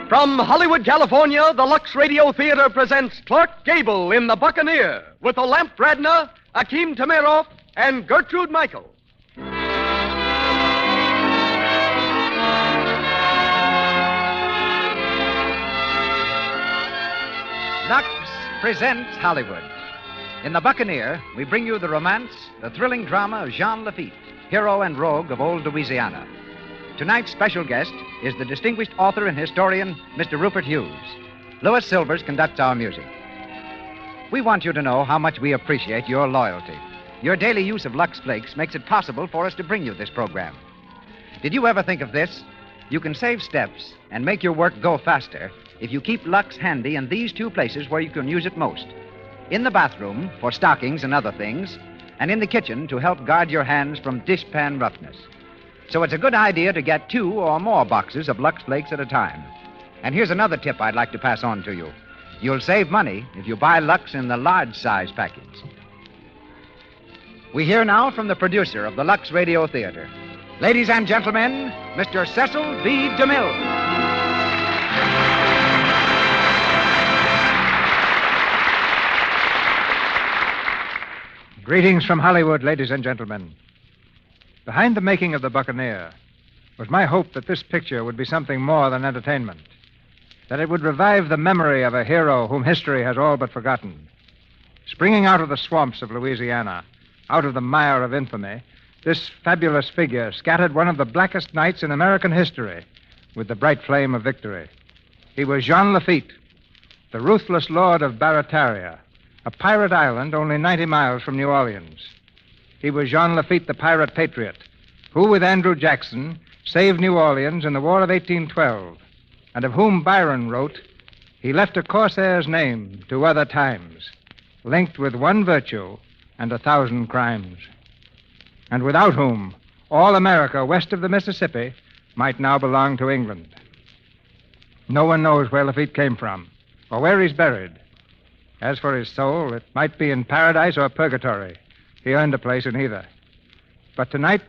From Hollywood, California, the Lux Radio Theater presents Clarke Gable in The Buccaneer with Olympe Bradna, Akim Tamirov, and Gertrude Michael. Lux presents Hollywood. In The Buccaneer, we bring you the romance, the thrilling drama of Jean Lafitte, hero and rogue of old Louisiana. Tonight's special guest is the distinguished author and historian, Mr. Rupert Hughes. Louis Silvers conducts our music. We want you to know how much we appreciate your loyalty. Your daily use of Lux Flakes makes it possible for us to bring you this program. Did you ever think of this? You can save steps and make your work go faster if you keep Lux handy in these two places where you can use it most. In the bathroom for stockings and other things, and in the kitchen to help guard your hands from dishpan roughness. So it's a good idea to get 2 or more boxes of Lux Flakes at a time. And here's another tip I'd like to pass on to you. You'll save money if you buy Lux in the large size package. We hear now from the producer of the Lux Radio Theater. Ladies and gentlemen, Mr. Cecil B. DeMille. Greetings from Hollywood, ladies and gentlemen. Behind the making of The Buccaneer was my hope that this picture would be something more than entertainment, that it would revive the memory of a hero whom history has all but forgotten. Springing out of the swamps of Louisiana, out of the mire of infamy, this fabulous figure scattered one of the blackest nights in American history with the bright flame of victory. He was Jean Lafitte, the ruthless lord of Barataria, a pirate island only 90 miles from New Orleans. He was Jean Lafitte, the pirate patriot, who, with Andrew Jackson, saved New Orleans in the War of 1812, and of whom Byron wrote, "He left a corsair's name to other times, linked with one virtue and 1,000 crimes, and without whom all America west of the Mississippi might now belong to England." No one knows where Lafitte came from or where he's buried. As for his soul, it might be in paradise or purgatory. He earned a place in either. But tonight,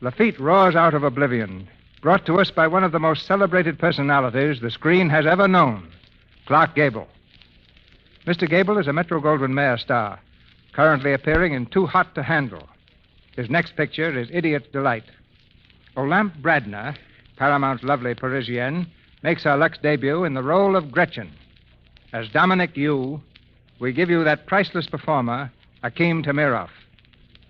Lafitte roars out of oblivion, brought to us by one of the most celebrated personalities the screen has ever known, Clarke Gable. Mr. Gable is a Metro-Goldwyn-Mayer star, currently appearing in Too Hot to Handle. His next picture is Idiot's Delight. Olympe Bradna, Paramount's lovely Parisienne, makes her Lux debut in the role of Gretchen. As Dominic Yu, we give you that priceless performer, Akim Tamirov.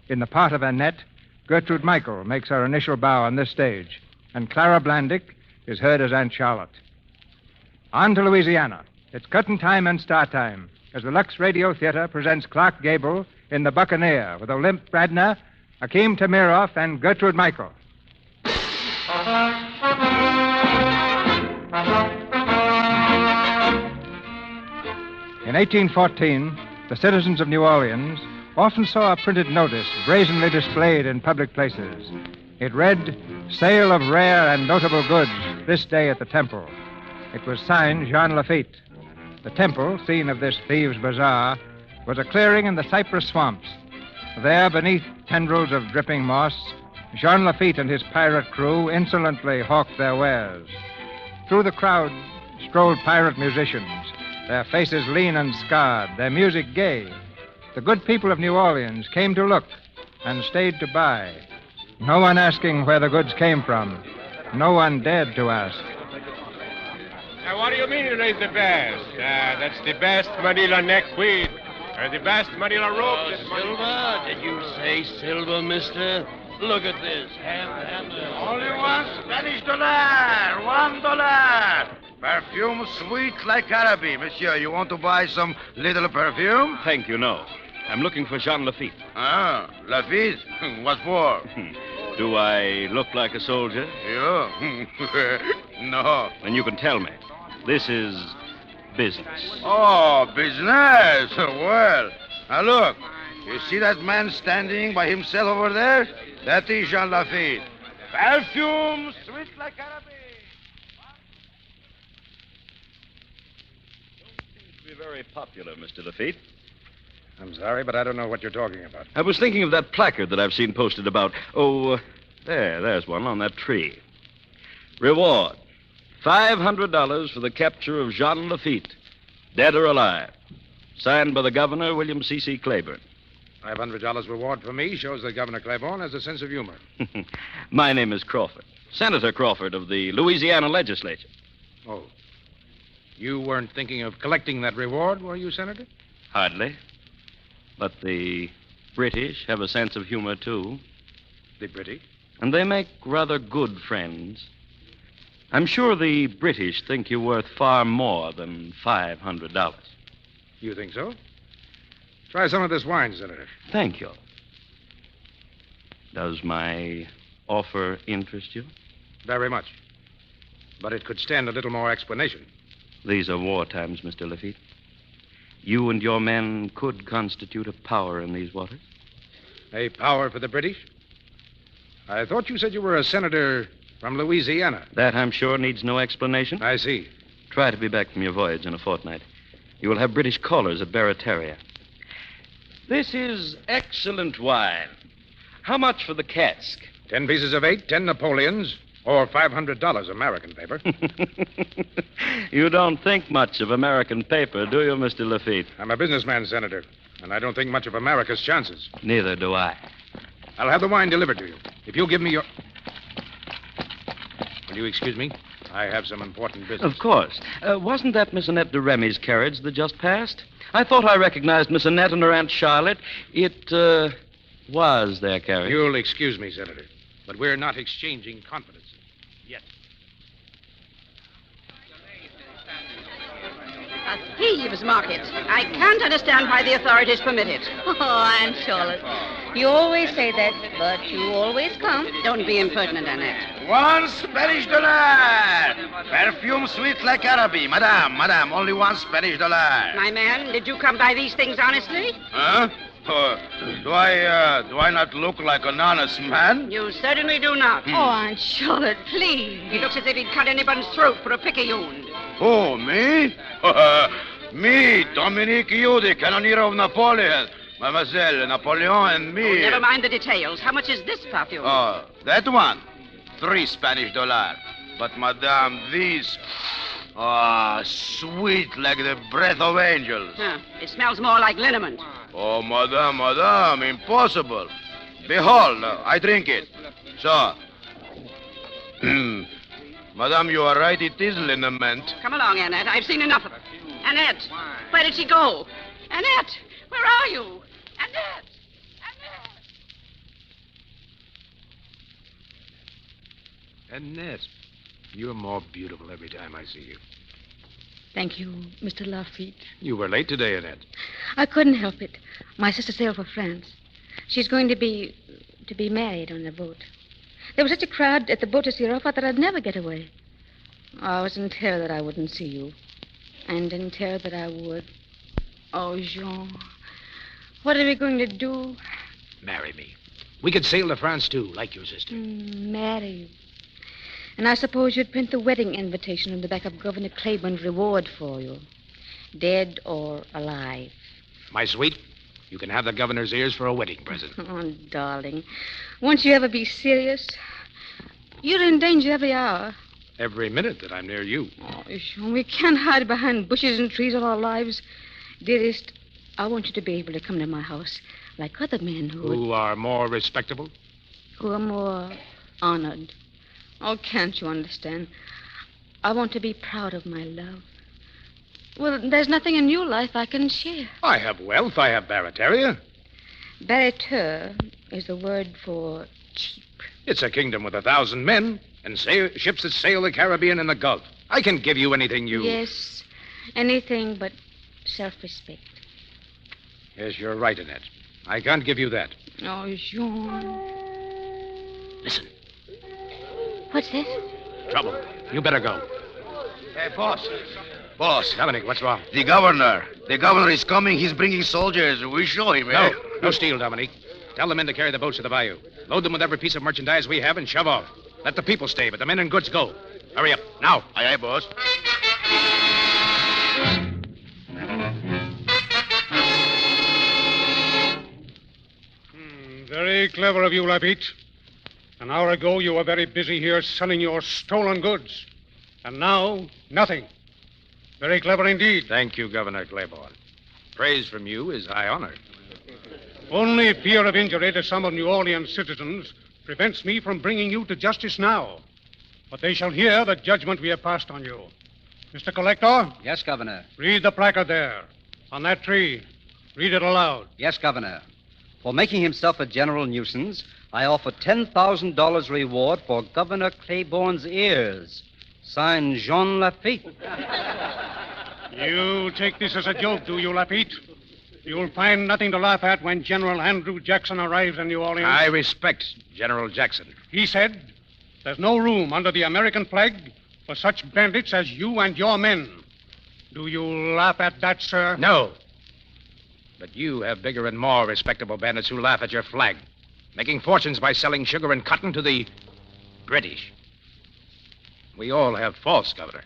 In the part of Annette, Gertrude Michael makes her initial bow on this stage, and Clara Blandick is heard as Aunt Charlotte. On to Louisiana. It's curtain time and start time as the Lux Radio Theater presents Clarke Gable in The Buccaneer with Olympe Bradna, Akim Tamirov, and Gertrude Michael. In 1814, the citizens of New Orleans often saw a printed notice brazenly displayed in public places. It read, "Sale of rare and notable goods this day at the Temple." It was signed Jean Lafitte. The Temple, scene of this thieves' bazaar, was a clearing in the cypress swamps. There, beneath tendrils of dripping moss, Jean Lafitte and his pirate crew insolently hawked their wares. Through the crowd strolled pirate musicians, their faces lean and scarred, their music gay. The good people of New Orleans came to look and stayed to buy. No one asking where the goods came from. No one dared to ask. Now, what do you mean it ain't the best? That's the best Manila neckweed. Or the best Manila rope. Silver? Did you say silver, mister? Look at this. Only one Spanish dollar. $1. Perfume sweet like Araby. Monsieur, you want to buy some little perfume? Thank you, no. I'm looking for Jean Lafitte. Ah, Lafitte? What for? Do I look like a soldier? You? No. Then you can tell me. This is business. Oh, business. Well, now look. You see that man standing by himself over there? That is Jean Lafitte. Perfume sweet like Araby. You're very popular, Mr. Lafitte. I'm sorry, but I don't know what you're talking about. I was thinking of that placard that I've seen posted about. There's one on that tree. Reward. $500 for the capture of Jean Lafitte, dead or alive. Signed by the governor, William C.C. Claiborne. $500 reward for me shows that Governor Claiborne has a sense of humor. My name is Crawford. Senator Crawford of the Louisiana legislature. Oh. You weren't thinking of collecting that reward, were you, Senator? Hardly. But the British have a sense of humor, too. The British? And they make rather good friends. I'm sure the British think you're worth far more than $500. You think so? Try some of this wine, Senator. Thank you. Does my offer interest you? Very much. But it could stand a little more explanation. These are war times, Mr. Lafitte. You and your men could constitute a power in these waters. A power for the British? I thought you said you were a senator from Louisiana. That, I'm sure, needs no explanation. I see. Try to be back from your voyage in a fortnight. You will have British callers at Barataria. This is excellent wine. How much for the cask? 10 pieces of 8, 10 Napoleons, or $500 American paper. You don't think much of American paper, do you, Mr. Lafitte? I'm a businessman, Senator, and I don't think much of America's chances. Neither do I. I'll have the wine delivered to you. If you'll give me your... Will you excuse me? I have some important business. Of course. Wasn't that Miss Annette de Remy's carriage that just passed? I thought I recognized Miss Annette and her Aunt Charlotte. It was their carriage. You'll excuse me, Senator, but we're not exchanging confidences yet. A thieves' market. I can't understand why the authorities permit it. Oh, Aunt Charlotte. You always say that, but you always come. Don't be impertinent, Annette. One Spanish dollar. Perfume sweet like Araby. Madame, only one Spanish dollar. My man, did you come by these things honestly? Huh? Do I not look like an honest man? You certainly do not. Oh, Aunt Charlotte, please. He looks as if he'd cut anybody's throat for a picayune. Who, me? Me, Dominique you, the cannoneer of Napoleon. Mademoiselle, Napoleon and me. Oh, never mind the details. How much is this perfume? Oh, that one. 3 Spanish dollars. But, madame, these... sweet like the breath of angels. Huh. It smells more like liniment. Oh, madame, impossible. Behold, I drink it. So. Madame, you are right, it is liniment. Come along, Annette. I've seen enough of it. Annette, where did she go? Annette, where are you? Annette! Annette, you're more beautiful every time I see you. Thank you, Mr. Lafitte. You were late today, Annette. I couldn't help it. My sister sailed for France. She's going to be married on the boat. There was such a crowd at the boat to see her off, I thought I'd never get away. I was in terror that I wouldn't see you. And in terror that I would. Oh, Jean. What are we going to do? Marry me. We could sail to France, too, like your sister. Marry you. And I suppose you'd print the wedding invitation on the back of Governor Claiborne's reward for you. Dead or alive. My sweet, you can have the governor's ears for a wedding present. Oh, darling. Won't you ever be serious? You're in danger every hour. Every minute that I'm near you. Oh, Jean, we can't hide behind bushes and trees all our lives. Dearest, I want you to be able to come to my house like other men Who are more respectable? who are more honored. Oh, can't you understand? I want to be proud of my love. Well, there's nothing in your life I can share. I have wealth. I have Barataria. Barateur is the word for cheap. It's a kingdom with 1,000 men and ships that sail the Caribbean and the Gulf. I can give you anything you... Yes, anything but self-respect. Yes, you're right, Annette. I can't give you that. Oh, Jean. Listen. What's this? Trouble. You better go. Hey, boss. Boss. Dominic, what's wrong? The governor. The governor is coming. He's bringing soldiers. We show him, eh? No steal, Dominic. Tell the men to carry the boats to the bayou. Load them with every piece of merchandise we have and shove off. Let the people stay, but the men and goods go. Hurry up, now. Aye, boss. Very clever of you, Lafitte. An hour ago, you were very busy here selling your stolen goods. And now, nothing. Very clever indeed. Thank you, Governor Claiborne. Praise from you is high honor. Only fear of injury to some of New Orleans citizens prevents me from bringing you to justice now. But they shall hear the judgment we have passed on you. Mr. Collector, Yes, Governor. read the placard there. On that tree. Read it aloud. Yes, Governor. For making himself a general nuisance, I offer $10,000 reward for Governor Claiborne's ears. Signed, Jean Lafitte. You take this as a joke, do you, Lafitte? You'll find nothing to laugh at when General Andrew Jackson arrives in New Orleans. I respect General Jackson. He said there's no room under the American flag for such bandits as you and your men. Do you laugh at that, sir? No. But you have bigger and more respectable bandits who laugh at your flag, making fortunes by selling sugar and cotton to the British. We all have faults, Governor.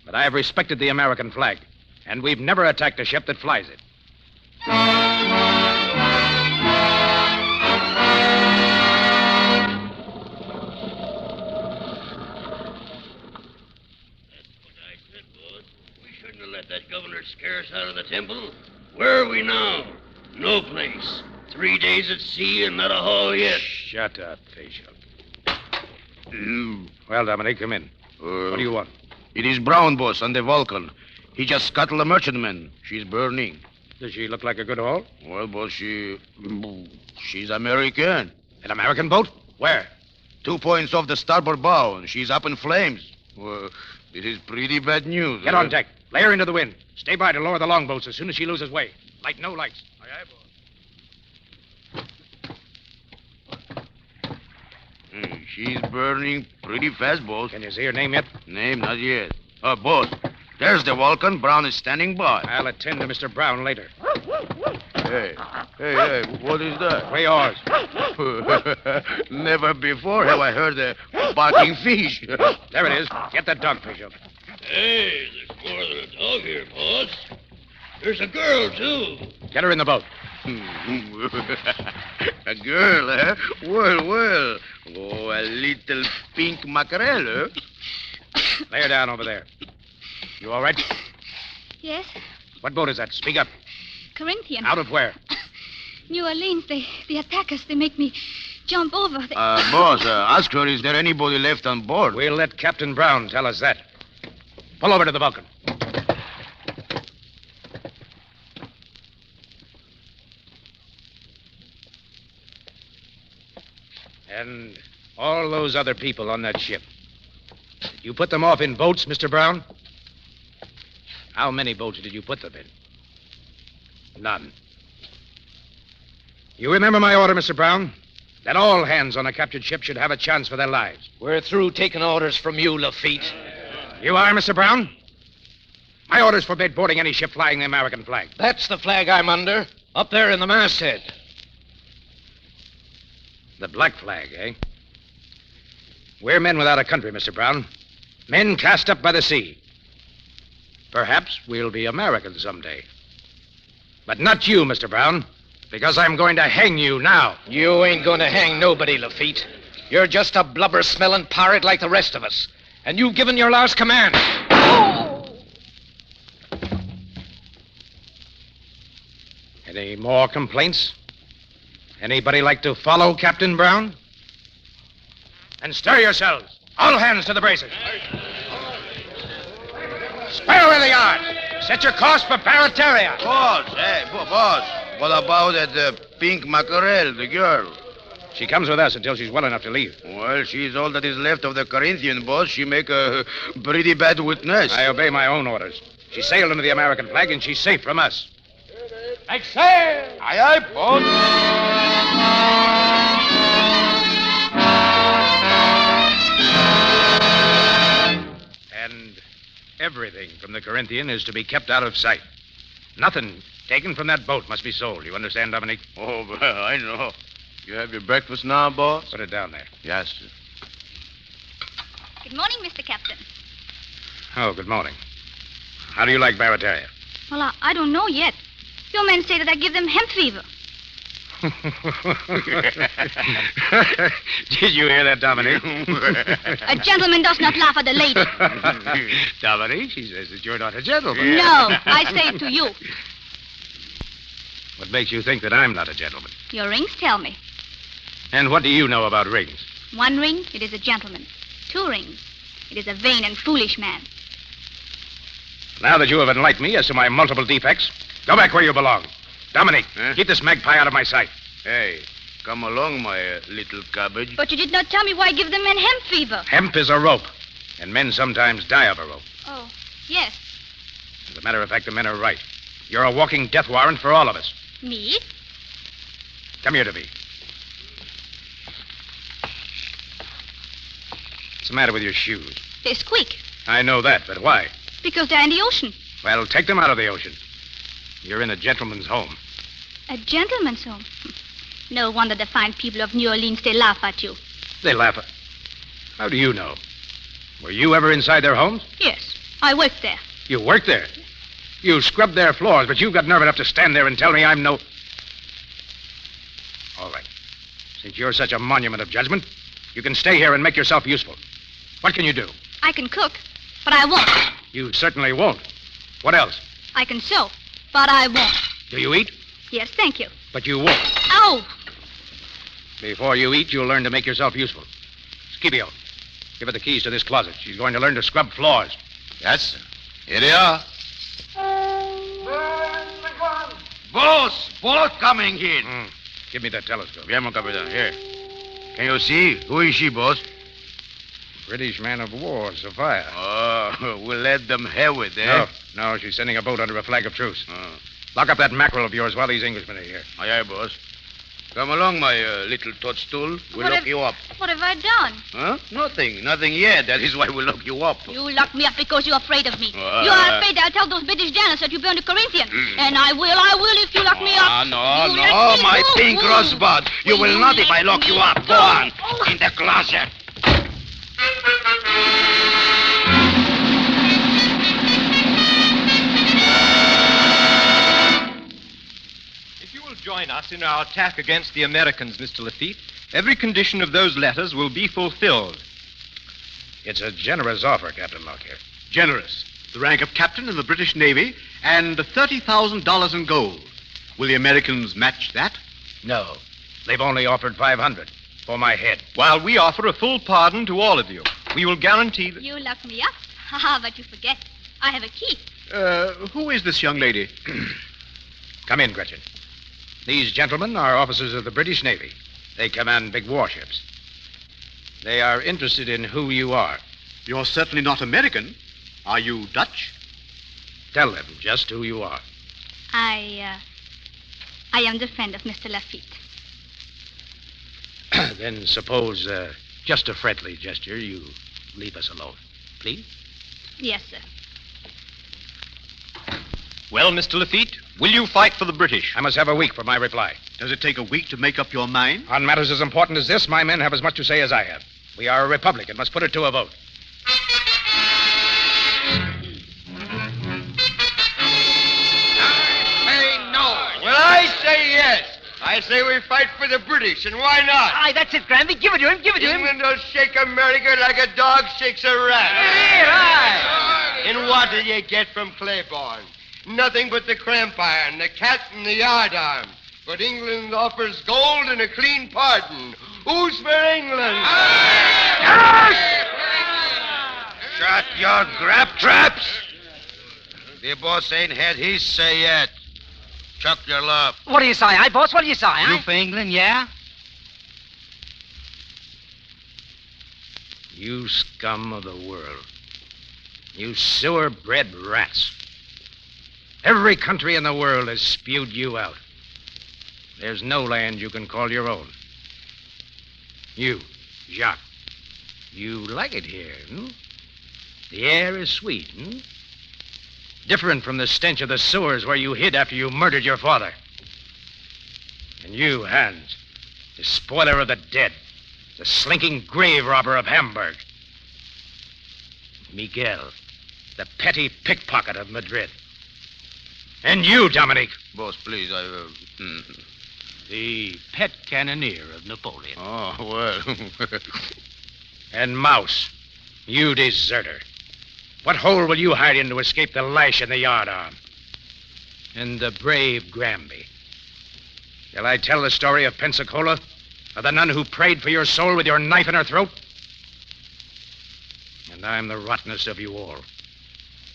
But I have respected the American flag, and we've never attacked a ship that flies it. Let that governor scare us out of the temple. Where are we now? No place. 3 days at sea and not a haul yet. Shut up, Facial. Well, Dominic, come in. What do you want? It is Brown, boss, on the Vulcan. He just scuttled a merchantman. She's burning. Does she look like a good haul? Well, boss, she's American. An American boat? Where? 2 points off the starboard bow, and she's up in flames. Well, this is pretty bad news. Get on deck. Lay her into the wind. Stay by to lower the longboats as soon as she loses way. Light no lights. Aye, aye, boss. She's burning pretty fast, boss. Can you see her name yet? Name, not yet. Boss, there's the Vulcan. Brown is standing by. I'll attend to Mr. Brown later. Hey, what is that? 3 oars. Never before have I heard a barking fish. There it is. Get that dog, Facial. Hey, there's more than a dog here, boss. There's a girl, too. Get her in the boat. A girl, eh? Well. Oh, a little pink mackerel, eh? Lay her down over there. You all right? Yes, What boat is that? Speak up. Corinthian. Out of where? New Orleans, they attack us. They make me jump over. Boss, ask her, is there anybody left on board? We'll let Captain Brown tell us that. Pull over to the Vulcan. And all those other people on that ship. Did you put them off in boats, Mr. Brown? How many boats did you put them in? None. You remember my order, Mr. Brown? That all hands on a captured ship should have a chance for their lives. We're through taking orders from you, Lafitte. You are, Mr. Brown? My orders forbid boarding any ship flying the American flag. That's the flag I'm under, up there in the masthead. The black flag, eh? We're men without a country, Mr. Brown. Men cast up by the sea. Perhaps we'll be Americans someday. But not you, Mr. Brown, because I'm going to hang you now. You ain't going to hang nobody, Lafitte. You're just a blubber-smelling pirate like the rest of us. And you've given your last command. Any more complaints? Anybody like to follow Captain Brown? And stir yourselves. All hands to the braces. Square away the yard. Set your course for Barataria. Boss, what about that pink mackerel, the girl? She comes with us until she's well enough to leave. Well, she's all that is left of the Corinthian, boss. She make a pretty bad witness. I obey my own orders. She sailed under the American flag, and she's safe from us. Make sail! Aye, boss. And everything from the Corinthian is to be kept out of sight. Nothing taken from that boat must be sold. You understand, Dominic? Oh, I know. You have your breakfast now, boss? Put it down there. Yes, sir. Good morning, Mr. Captain. Oh, good morning. How do you like Barataria? Well, I don't know yet. Your men say that I give them hemp fever. Did you hear that, Dominique? A gentleman does not laugh at a lady. Dominique, she says that you're not a gentleman. No, I say it to you. What makes you think that I'm not a gentleman? Your rings tell me. And what do you know about rings? 1 ring, it is a gentleman. 2 rings, it is a vain and foolish man. Now that you have enlightened me as to my multiple defects, go back where you belong. Dominique, keep this magpie out of my sight. Hey, come along, my little cabbage. But you did not tell me why give the men hemp fever. Hemp is a rope, and men sometimes die of a rope. Oh, yes. As a matter of fact, the men are right. You're a walking death warrant for all of us. Me? Come here to me. What's the matter with your shoes? They squeak. I know that, but why? Because they're in the ocean. Well, take them out of the ocean. You're in a gentleman's home. A gentleman's home. No wonder the fine people of New Orleans, they laugh at you. They laugh at... How do you know? Were you ever inside their homes? Yes, I worked there. You worked there? You scrubbed their floors, but you've got nerve enough to stand there and tell me I'm no... All right. Since you're such a monument of judgment, you can stay here and make yourself useful. What can you do? I can cook, but I won't. You certainly won't. What else? I can sew, but I won't. Do you eat? Yes, thank you. But you won't. Ow! Before you eat, you'll learn to make yourself useful. Scipio, give her the keys to this closet. She's going to learn to scrub floors. Yes, sir. Here they are. Boss coming in. Give me that telescope. Yeah, mon capitaine. Here. Can you see? Who is she, boss? British man of war, Sophia. Oh, we'll let them have it, eh? No, she's sending a boat under a flag of truce. Lock up that mackerel of yours while these Englishmen are here. Aye, boss. Come along, my little toadstool. We'll lock you up. What have I done? Huh? Nothing yet. That is why we'll lock you up. You locked me up because you're afraid of me. You are afraid I'll tell those British janitors that you burned a Corinthian. And I will if you lock me up. No, my pink rosebud. You will not if I lock you up. Go on. In the closet. If you will join us in our attack against the Americans, Mr. Lafitte, every condition of those letters will be fulfilled. It's a generous offer, Captain Lockyer. Generous. The rank of captain in the British Navy and $30,000 in gold. Will the Americans match that? No. They've only offered $500 for my head. While we offer a full pardon to all of you. We will guarantee that... You locked me up? Haha, but you forget. I have a key. Who is this young lady? Come in, Gretchen. These gentlemen are officers of the British Navy. They command big warships. They are interested in who you are. You're certainly not American. Are you Dutch? Tell them just who you are. I am the friend of Mr. Lafitte. Then suppose, just a friendly gesture, you leave us alone. Please? Yes, sir. Well, Mr. Lafitte, will you fight for the British? I must have a week for my reply. Does it take a week to make up your mind? On matters as important as this, my men have as much to say as I have. We are a republic and must put it to a vote. Well, I say yes. I say we fight for the British, and why not? Aye, that's it, Granby. Give it to him. England will shake America like a dog shakes a rat. And what did you get from Claiborne? Nothing but the cramp iron, the cat and the yardarm. But England offers gold and a clean pardon. Who's for England? Shut your grab traps. The boss ain't had his say yet. Chuck your love. What do you say, aye, boss? What do you say, aye? You for England, yeah? You scum of the world. You sewer-bred rats. Every country in the world has spewed you out. There's no land you can call your own. You, Jacques, you like it here, hmm? The air is sweet, hmm? Different from the stench of the sewers where you hid after you murdered your father. And you, Hans, the spoiler of the dead, the slinking grave robber of Hamburg. Miguel, the petty pickpocket of Madrid. And you, Dominique. Boss, please, The pet cannoneer of Napoleon. Oh, well. And Mouse, you deserter. What hole will you hide in to escape the lash in the yardarm? And the brave Granby. Shall I tell the story of Pensacola? Of the nun who prayed for your soul with your knife in her throat? And I'm the rottenest of you all.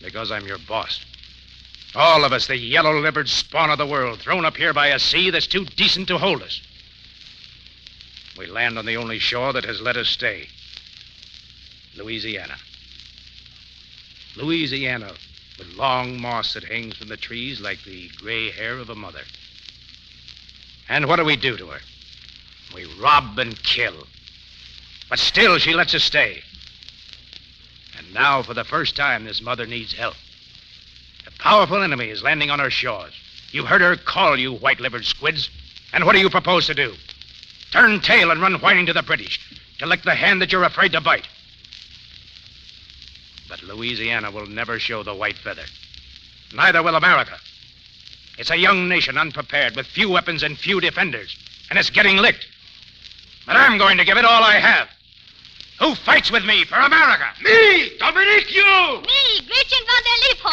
Because I'm your boss. All of us, the yellow-livered spawn of the world, thrown up here by a sea that's too decent to hold us. We land on the only shore that has let us stay. Louisiana. Louisiana, with long moss that hangs from the trees like the gray hair of a mother. And what do we do to her? We rob and kill. But still, she lets us stay. And now, for the first time, this mother needs help. A powerful enemy is landing on her shores. You heard her call, you white-livered squids. And what do you propose to do? Turn tail and run whining to the British to lick the hand that you're afraid to bite. But Louisiana will never show the white feather. Neither will America. It's a young nation unprepared with few weapons and few defenders. And it's getting licked. But I'm going to give it all I have. Who fights with me for America? Me, Dominique, you! Me, Gretchen van der Liebhoff.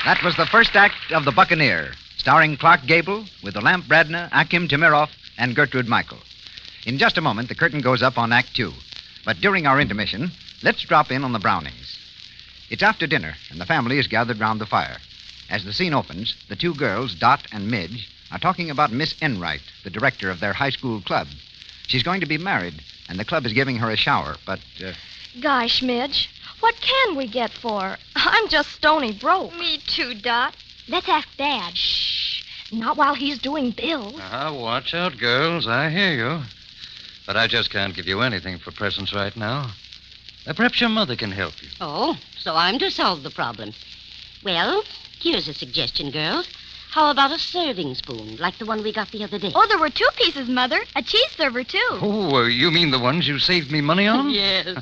That was the first act of The Buccaneer, starring Clarke Gable with Olympe Bradna, Akim Timiroff, and Gertrude Michael. In just a moment, the curtain goes up on Act Two. But during our intermission, let's drop in on the Brownings. It's after dinner, and the family is gathered round the fire. As the scene opens, the two girls, Dot and Midge, are talking about Miss Enright, the director of their high school club. She's going to be married, and the club is giving her a shower, but... Gosh, Midge, what can we get for her? I'm just stony broke. Me too, Dot. Let's ask Dad. Shh. Not while he's doing bills. Watch out, girls. I hear you. But I just can't give you anything for presents right now. Perhaps your mother can help you. Oh, so I'm to solve the problem. Well, here's a suggestion, girls. How about a serving spoon, like the one we got the other day? Oh, there were 2 pieces, Mother. A cheese server, too. Oh, you mean the ones you saved me money on? Yes.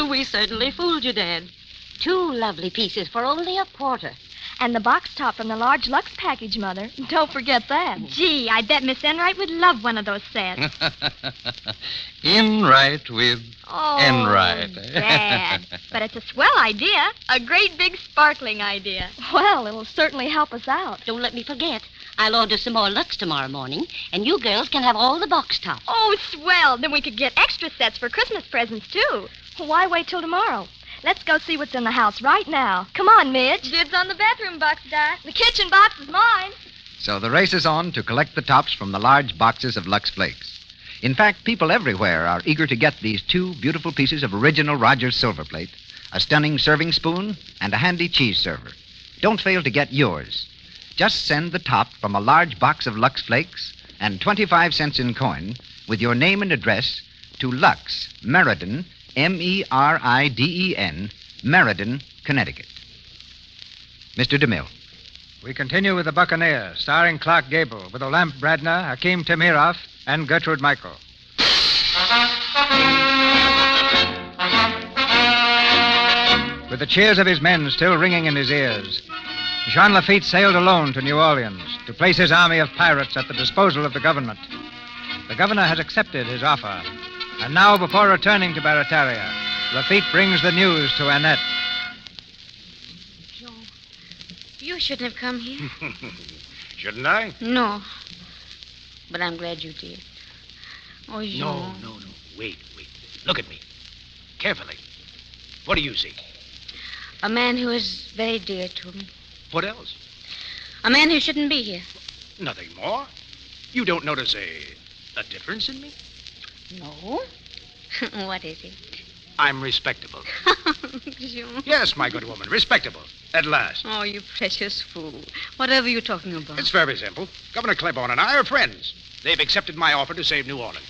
We certainly fooled you, Dad. 2 lovely pieces for only a quarter. And the box top from the large Lux package, Mother. Don't forget that. Gee, I bet Miss Enright would love one of those sets. Enright with Enright. Dad. But it's a swell idea. A great big sparkling idea. Well, it'll certainly help us out. Don't let me forget. I'll order some more Lux tomorrow morning, and you girls can have all the box tops. Oh, swell. Then we could get extra sets for Christmas presents, too. Why wait till tomorrow? Let's go see what's in the house right now. Come on, Midge. Dibs on the bedroom box, Dot. The kitchen box is mine. So the race is on to collect the tops from the large boxes of Lux Flakes. In fact, people everywhere are eager to get these 2 beautiful pieces of original Rogers silver plate, a stunning serving spoon, and a handy cheese server. Don't fail to get yours. Just send the top from a large box of Lux Flakes and 25 cents in coin with your name and address to Lux, Meriden, Meriden, Meriden, Connecticut. Mr. DeMille. We continue with The Buccaneer, starring Clarke Gable, with Olympe Bradna, Akim Timiroff, and Gertrude Michael. With the cheers of his men still ringing in his ears, Jean Lafitte sailed alone to New Orleans to place his army of pirates at the disposal of the government. The governor has accepted his offer, and now, before returning to Barataria, Lafitte brings the news to Annette. Joe, you shouldn't have come here. Shouldn't I? No. But I'm glad you did. Oh, Jean. No. Wait. Look at me. Carefully. What do you see? A man who is very dear to me. What else? A man who shouldn't be here. Nothing more. You don't notice a difference in me? No. What is it? I'm respectable. Jean. Yes, my good woman, respectable. At last. Oh, you precious fool. Whatever you're talking about. It's very simple. Governor Claiborne and I are friends. They've accepted my offer to save New Orleans.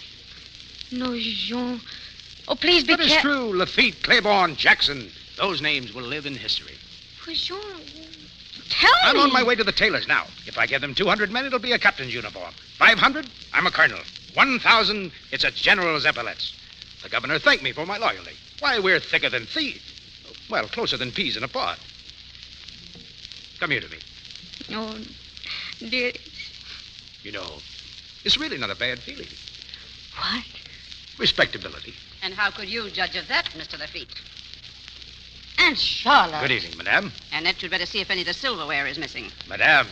No, Jean. Oh, please be careful. That is true. Lafitte, Claiborne, Jackson. Those names will live in history. Oh, Jean, tell I'm me. on my way to the tailors now. If I give them 200 men, it'll be a captain's uniform. 500, I'm a colonel. 1,000, it's a general's epaulets. The governor thanked me for my loyalty. Why, we're thicker than thieves. Well, closer than peas in a pod. Come here to me. Oh, dear. You know, it's really not a bad feeling. What? Respectability. And how could you judge of that, Mr. Lafitte? And Charlotte. Good evening, madame. Annette, you'd better see if any of the silverware is missing. Madame,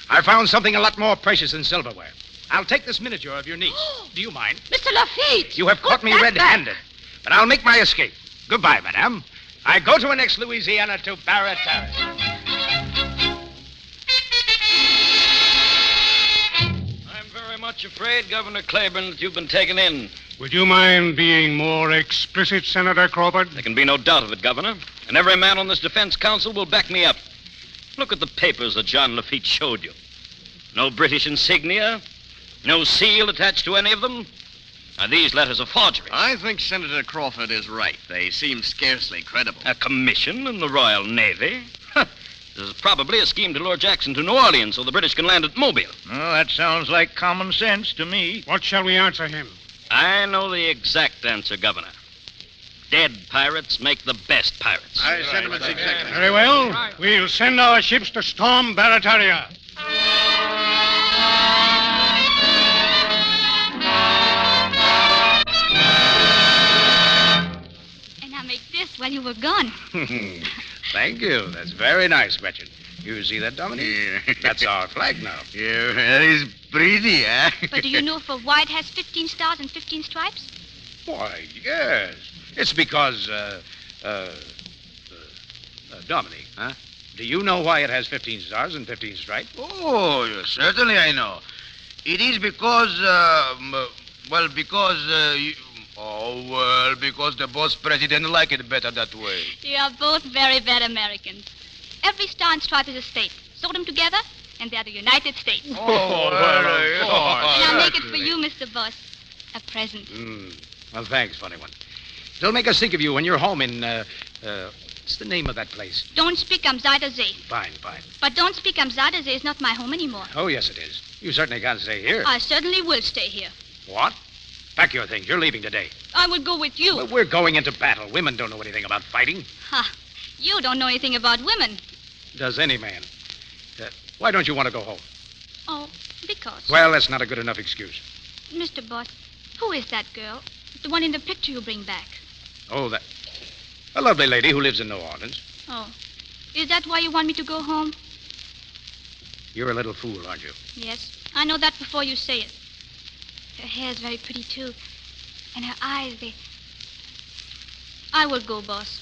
I found something a lot more precious than silverware. I'll take this miniature of your niece. Do you mind? Mr. Lafitte! You have caught me red-handed, but I'll make my escape. Goodbye, madame. I go to annex Louisiana to Barataria. I'm very much afraid, Governor Claiborne, that you've been taken in. Would you mind being more explicit, Senator Crawford? There can be no doubt of it, Governor. And every man on this defense council will back me up. Look at the papers that John Lafitte showed you. No British insignia, no seal attached to any of them. Now, these letters are forgeries. I think Senator Crawford is right. They seem scarcely credible. A commission in the Royal Navy? This is probably a scheme to lure Jackson to New Orleans so the British can land at Mobile. Oh, that sounds like common sense to me. What shall we answer him? I know the exact answer, Governor. Dead pirates make the best pirates. I sentiments exactly. Very well. We'll send our ships to storm Barataria. And I make this while you were gone. Thank you. That's very nice, Gretchen. You see that, Dominique? Yeah. That's our flag now. Yeah, that is pretty, eh? But do you know if a white has 15 stars and 15 stripes? Why, yes. It's because, Dominique, huh? Do you know why it has 15 stars and 15 stripes? Oh, yes, certainly I know. It is because, because the boss president like it better that way. You are both very bad Americans. Every star and stripe is a state. Sew them together, and they are the United States. Oh, well, and I'll make it for you, Mr. Boss. A present. Well, thanks, funny one. They'll make us think of you when you're home in, what's the name of that place? Don't speak Amzadazé. Fine. But don't speak Amzadazé is not my home anymore. Oh, yes, it is. You certainly can't stay here. I certainly will stay here. What? Pack your things. You're leaving today. I would go with you. Well, we're going into battle. Women don't know anything about fighting. Ha! You don't know anything about women. Does any man? Why don't you want to go home? Oh, because. Well, that's not a good enough excuse. Mr. Boss, who is that girl? The one in the picture you bring back. Oh, that. A lovely lady who lives in New Orleans. Oh. Is that why you want me to go home? You're a little fool, aren't you? Yes. I know that before you say it. Her hair's very pretty, too. And her eyes, they... I will go, boss.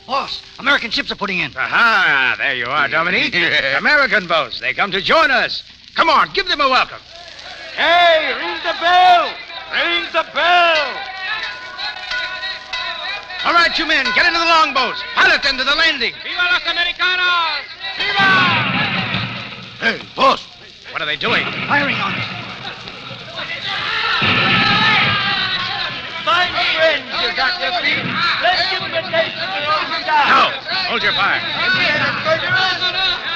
Boss, American ships are putting in. Aha, there you are, Dominique. American boats. They come to join us. Come on, give them a welcome. Hey, ring the bell! Ring the bell! All right, you men, get into the longboats. Pilot them to the landing. Viva los Americanos! Viva! Hey, boss. What are they doing? Firing on us. Fine friends you got, Lafitte. Let's give them a taste of their own style. No, hold your fire.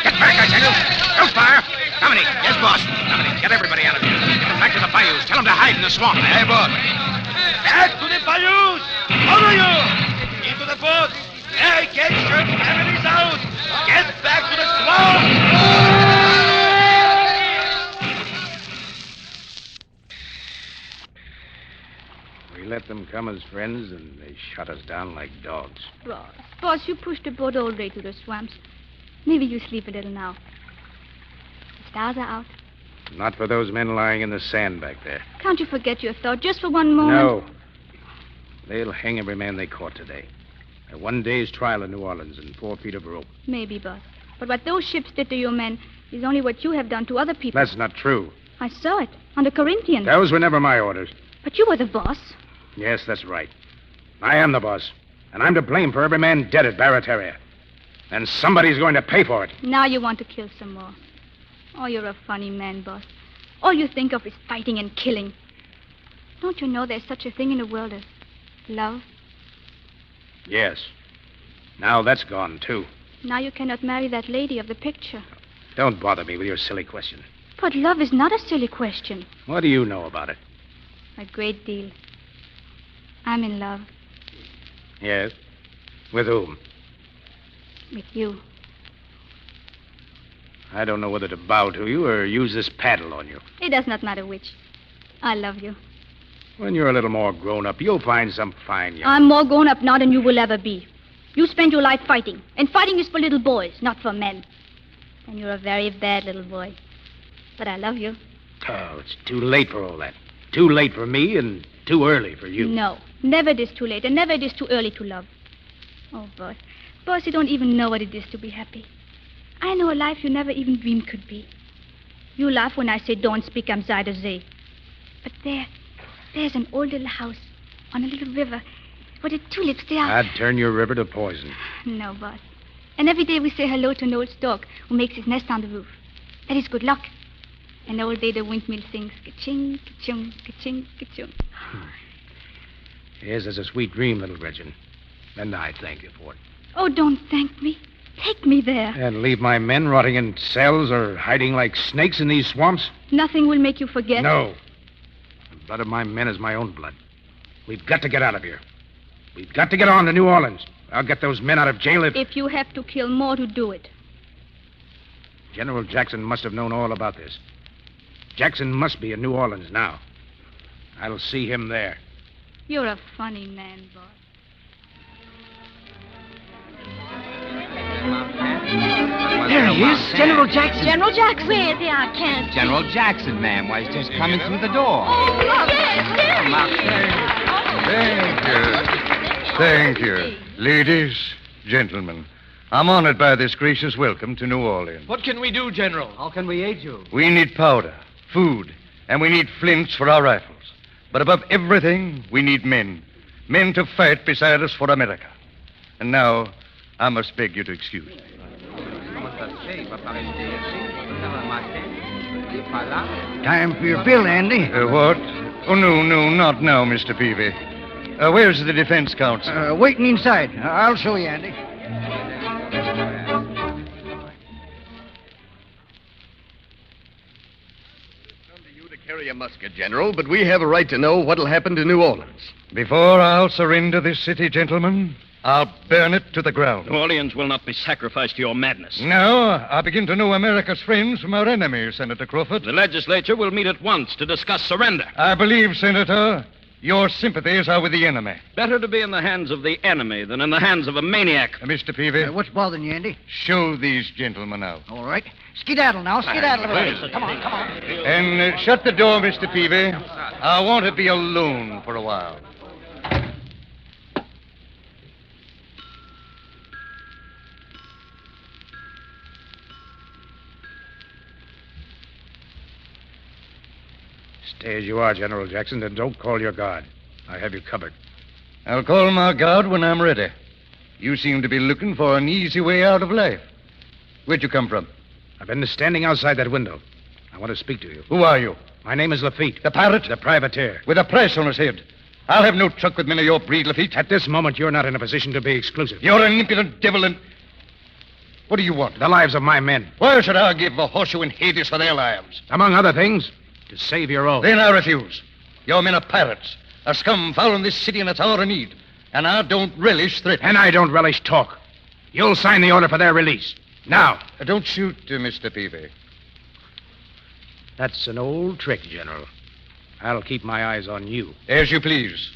Get back, I tell you. Don't fire. Dominique. Yes, boss. Dominique, get everybody out of here. Get them back to the bayous. Tell them to hide in the swamp. Hey, boss. Back to the bayous! All of you! Into the boat! Hey, get your families out! Get back to the swamp! We let them come as friends, and they shut us down like dogs. Boss, you pushed the boat all the way to the swamps. Maybe you sleep a little now. The stars are out. Not for those men lying in the sand back there. Can't you forget your thought just for one moment? No. They'll hang every man they caught today. A 1 day's trial in New Orleans and 4 feet of rope. Maybe, boss. But what those ships did to your men is only what you have done to other people. That's not true. I saw it on the Corinthians. Those were never my orders. But you were the boss. Yes, that's right. I am the boss. And I'm to blame for every man dead at Barataria. And somebody's going to pay for it. Now you want to kill some more. Oh, you're a funny man, boss. All you think of is fighting and killing. Don't you know there's such a thing in the world as love? Yes. Now that's gone, too. Now you cannot marry that lady of the picture. Don't bother me with your silly question. But love is not a silly question. What do you know about it? A great deal. I'm in love Yes. With whom? with you. I don't know whether to bow to you or use this paddle on you. It does not matter which. I love you. When you're a little more grown up, you'll find some fine young... I'm more grown up now than you will ever be. You spend your life fighting, and fighting is for little boys, not for men. And you're a very bad little boy. But I love you. Oh, it's too late for all that. Too late for me and too early for you. No, never it is too late, and never it is too early to love. Oh, boss. Boss, you don't even know what it is to be happy. I know a life you never even dreamed could be. You laugh when I say don't speak, I'm Zuiderzee. But there's an old little house on a little river where the tulips, they are... I'd turn your river to poison. No, boss. And every day we say hello to an old stork who makes his nest on the roof. That is good luck. And all day the windmill sings ka-ching, ka-chung, ka-ching, ka-chung. Yes, it's a sweet dream, little Gretchen. And I thank you for it. Oh, don't thank me. Take me there. And leave my men rotting in cells or hiding like snakes in these swamps? Nothing will make you forget. No. The blood of my men is my own blood. We've got to get out of here. We've got to get on to New Orleans. I'll get those men out of jail If you have to kill more to do it. General Jackson must have known all about this. Jackson must be in New Orleans now. I'll see him there. You're a funny man, boss. There he is, General Jackson. General Jackson. Where they are, can't General Jackson, ma'am. Why, he's just coming through the door. Thank you. Ladies, gentlemen, I'm honored by this gracious welcome to New Orleans. What can we do, General? How can we aid you? We need powder, food, and we need flints for our rifles. But above everything, we need men. Men to fight beside us for America. And now, I must beg you to excuse me. Time for your bill, Andy. What? Oh, no, not now, Mr. Peavy. Where's the defense counsel? Waiting inside. I'll show you, Andy. Carry a musket, General, but we have a right to know what'll happen to New Orleans. Before I'll surrender this city, gentlemen, I'll burn it to the ground. New Orleans will not be sacrificed to your madness. Now, I begin to know America's friends from our enemies, Senator Crawford. The legislature will meet at once to discuss surrender. I believe, Senator, your sympathies are with the enemy. Better to be in the hands of the enemy than in the hands of a maniac. Mr. Peavy. What's bothering you, Andy? Show these gentlemen out. All right. Skedaddle now. Skedaddle. Come on. And shut the door, Mr. Peavy. I want to be alone for a while. Stay as you are, General Jackson, and don't call your guard. I have you covered. I'll call my guard when I'm ready. You seem to be looking for an easy way out of life. Where'd you come from? I've been standing outside that window. I want to speak to you. Who are you? My name is Lafitte. The pirate? The privateer. With a price on his head. I'll have no truck with men of your breed, Lafitte. At this moment, you're not in a position to be exclusive. You're an impudent devil, and... What do you want? The lives of my men. Why should I give a horseshoe in Hades for their lives? Among other things, to save your own. Then I refuse. Your men are pirates. A scum fouling this city in its hour of need. And I don't relish threats. And I don't relish talk. You'll sign the order for their release. Now. Don't shoot, Mr. Peavy. That's an old trick, General. I'll keep my eyes on you. As you please.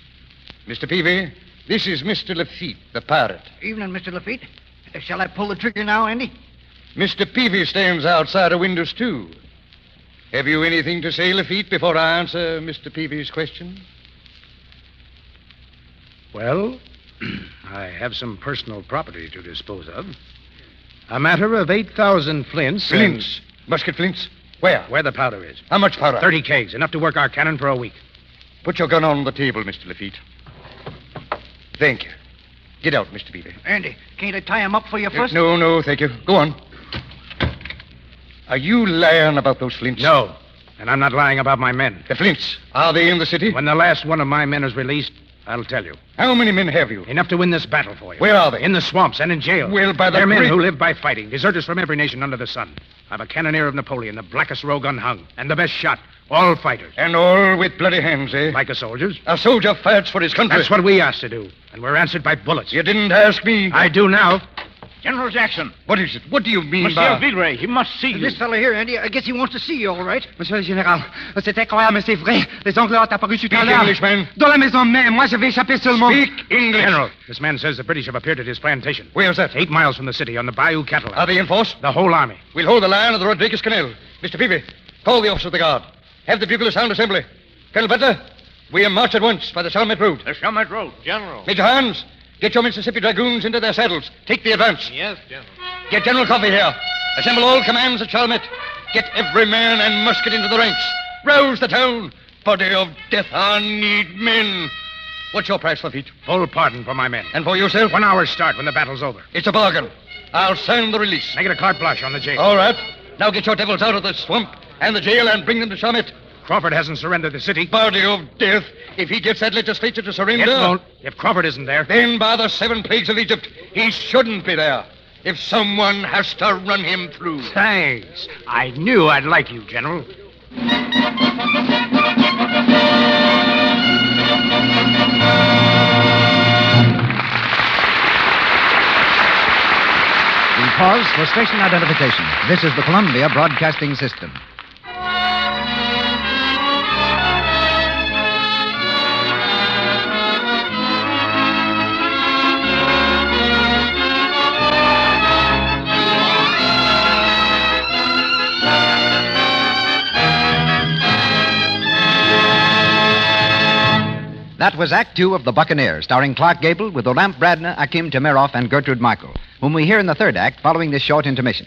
Mr. Peavy, this is Mr. Lafitte, the pirate. Evening, Mr. Lafitte. Shall I pull the trigger now, Andy? Mr. Peavy stands outside of windows, too. Have you anything to say, Lafitte, before I answer Mr. Peavy's question? Well, I have some personal property to dispose of. A matter of 8,000 flints. Flints? Musket flints? Where? Where the powder is. How much powder? 30 kegs, enough to work our cannon for a week. Put your gun on the table, Mr. Lafitte. Thank you. Get out, Mr. Peavy. Andy, can't I tie him up for you first? No, thank you. Go on. Are you lying about those flints? No, and I'm not lying about my men. The flints, are they in the city? When the last one of my men is released, I'll tell you. How many men have you? Enough to win this battle for you. Where are they? In the swamps and in jail. Well, by the They're men great- who live by fighting. Deserters from every nation under the sun. I've a cannoneer of Napoleon, the blackest rogue unhung, and the best shot. All fighters. And all with bloody hands, eh? Like a soldier's. A soldier fights for his country. That's what we asked to do. And we're answered by bullets. You didn't ask me. I do now. General Jackson. What is it? What do you mean Monsieur by... Villeray, he must see This fellow here, Andy, I guess he wants to see you, all right. Monsieur le Général, c'est incroyable, mais c'est vrai. Les Anglais ont apparu tout à Speak l'heure. English, man. Dans la maison même. Moi, je vais échapper seulement. Speak English. General, this man says the British have appeared at his plantation. Where's that? 8 miles from the city on the Bayou Cattle. Are they in force? The whole army. We'll hold the line of the Rodriguez Canal. Mr. Peavy, call the officer of the guard. Have the buglers sound assembly. Colonel Bradna, we march at once by the Chalmette Road. The Chalmette Road, General. Major Hans, get your Mississippi Dragoons into their saddles. Take the advance. Yes, General. Get General Coffee here. Assemble all commands at Chalmette. Get every man and musket into the ranks. Rouse the town. Body of death, I need men. What's your price, Lafitte? Full pardon for my men. And for yourself? 1 hour's start when the battle's over. It's a bargain. I'll sign the release. Make it a carte blanche on the jail. All right. Now get your devils out of the swamp and the jail and bring them to Chalmette. Crawford hasn't surrendered the city. Body of death. If he gets that legislature to surrender... It won't. If Crawford isn't there... Then by the 7 plagues of Egypt, he shouldn't be there. If someone has to run him through. Thanks. I knew I'd like you, General. We pause for station identification. This is the Columbia Broadcasting System. That was Act Two of The Buccaneer, starring Clarke Gable with Olympe, Bradna, Akim Temiroff, and Gertrude Michael, whom we hear in the third act following this short intermission.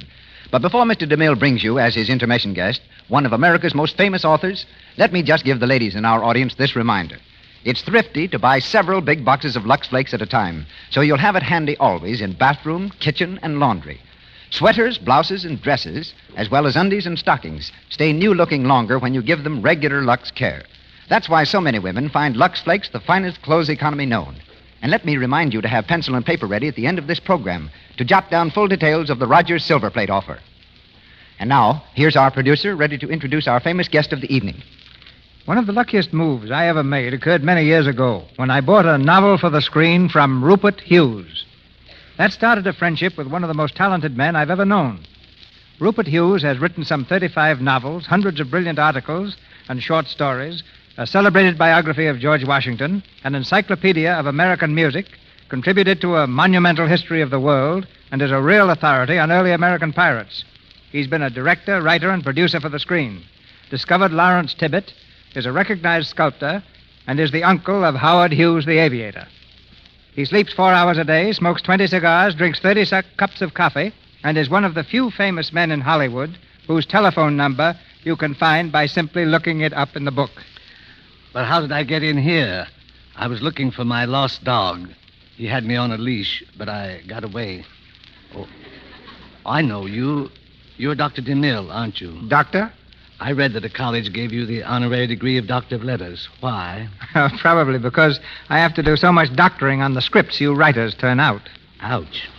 But before Mr. DeMille brings you, as his intermission guest, one of America's most famous authors, let me just give the ladies in our audience this reminder. It's thrifty to buy several big boxes of Lux Flakes at a time, so you'll have it handy always in bathroom, kitchen, and laundry. Sweaters, blouses, and dresses, as well as undies and stockings, stay new-looking longer when you give them regular Lux care. That's why so many women find Lux Flakes the finest clothes economy known. And let me remind you to have pencil and paper ready at the end of this program to jot down full details of the Rogers Silver Plate offer. And now, here's our producer ready to introduce our famous guest of the evening. One of the luckiest moves I ever made occurred many years ago when I bought a novel for the screen from Rupert Hughes. That started a friendship with one of the most talented men I've ever known. Rupert Hughes has written some 35 novels, hundreds of brilliant articles and short stories, a celebrated biography of George Washington, an encyclopedia of American music, contributed to a monumental history of the world, and is a real authority on early American pirates. He's been a director, writer, and producer for the screen, discovered Lawrence Tibbett, is a recognized sculptor, and is the uncle of Howard Hughes, the aviator. He sleeps 4 hours a day, smokes 20 cigars, drinks 30 cups of coffee, and is one of the few famous men in Hollywood whose telephone number you can find by simply looking it up in the book. But how did I get in here? I was looking for my lost dog. He had me on a leash, but I got away. Oh, I know you. You're Dr. DeMille, aren't you? Doctor? I read that a college gave you the honorary degree of Doctor of Letters. Why? Probably because I have to do so much doctoring on the scripts you writers turn out. Ouch.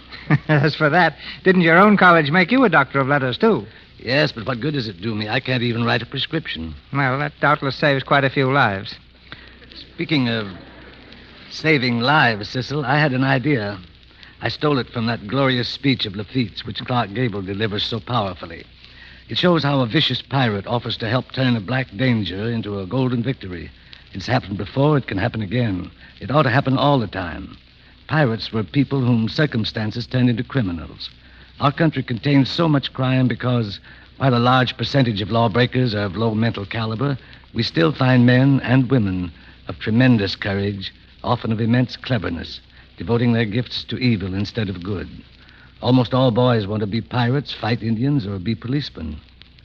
As for that, didn't your own college make you a Doctor of Letters, too? Yes, but what good does it do me? I can't even write a prescription. Well, that doubtless saves quite a few lives. Speaking of saving lives, Cecil, I had an idea. I stole it from that glorious speech of Lafitte's, which Clarke Gable delivers so powerfully. It shows how a vicious pirate offers to help turn a black danger into a golden victory. It's happened before, it can happen again. It ought to happen all the time. Pirates were people whom circumstances turned into criminals. Our country contains so much crime because, while a large percentage of lawbreakers are of low mental caliber, we still find men and women of tremendous courage, often of immense cleverness, devoting their gifts to evil instead of good. Almost all boys want to be pirates, fight Indians, or be policemen.